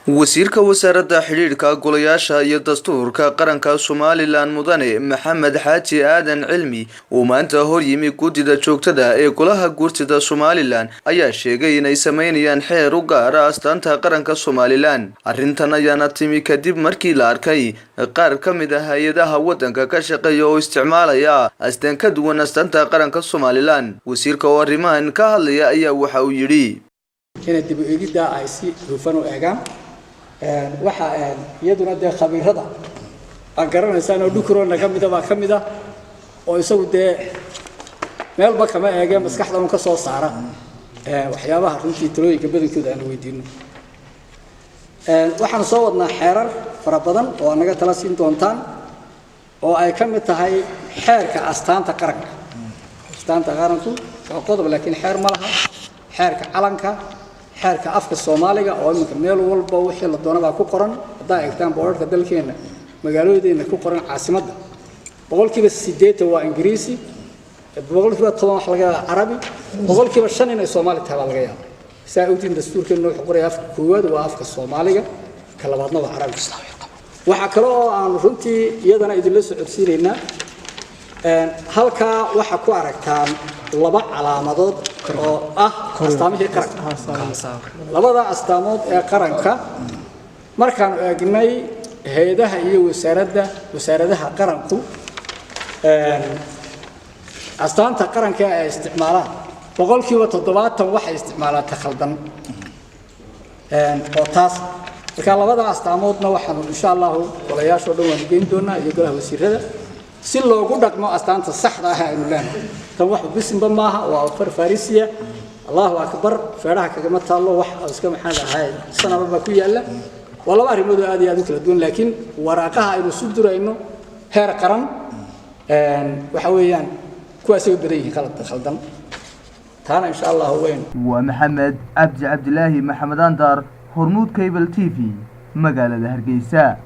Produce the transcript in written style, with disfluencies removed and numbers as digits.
wasiirka wasaaradda xiriirka golayaasha iyo dastuurka qaranka Somaliland mudane Maxamed Xaaji Aadan Cilmi oo maanta hor yimi guddida joogtada ee golaha guurtida Somaliland ayaa sheegay inay sameynayaan xeer u gaar ah astaanta qaranka Somaliland. Arrintan ayaana timi kadib markii la arkay qaar ka mid ah hay'adaha waddanka ka shaqeeya oo isticmaalaya astaan ka duwan astaanta qaranka Somaliland. Wasiirka oo arrimahan ka hadlaya ayaa waxa uu yiri in dib u eegida ay si hufan u eegaan waxa iyaduna de khabiirada aan garanaysan oo dhukroona kamida oo isagu de meelba kama eegeen maskaxda uu ka soo saara waxyaabaha runtii talooyinka badankooda aan weydiino waxaan soo wadnaa xeerar fara badan oo anaga tala siin doontaan oo ay ka mid tahay xeerka astaanta qaranka waa qodob laakiin xeer ma laha xeerka calanka xeerka afka Soomaaliga oo iminka meel walba wixii la doonaba ku qoran hadaa eegtaan boorarka dalkeena magaalooyinka ku qoran caasimadda boqolkiiba 8 waa Ingiriisi boqolkiiba 10 wax laga Carabi boqolkiiba 5 inay Soomaali tahay laga yaabo saa'uudin dastuurkeena wuxuu qoray afka koowaad waa afka Soomaaliga ka labaadna waa Carabi waxa kale oo aan runtii iyadana idin la socodsiineynaa halka waxa ku aragtaan laba calaamadood oo ah astaamihii qaranka labada astaamood ee qaranka markaan eegnay hay'adaha iyo wasaaradaha qaranku astaanta qaranka ay isticmaalaan boqolkiiba 70 waxay isticmaalaan takhaldan oo taas marka labada astaamoodna waxaan insha Allah golayaasha dhawaan geyn doonaa iyo golaha wasiirada si loogu dhaqmo astaanta saxda ah ee leenahay tan wax bisinba maaha waa farfarisiya Allahu akbar feeraha kaga taalo wax iska maxaan ahay sanadba ku yaala wala arimood aad iyo aad u kala duwan laakiin waraaqaha aynu soo dirayno heer qaran waxa weeyaan kuwaas ay badan yihiin khaldan taana insha Allah weyn waa Maxamed Abdi Abdulaahi Maxamed Andar Hormuud Cable TV magaalada Hargeysa.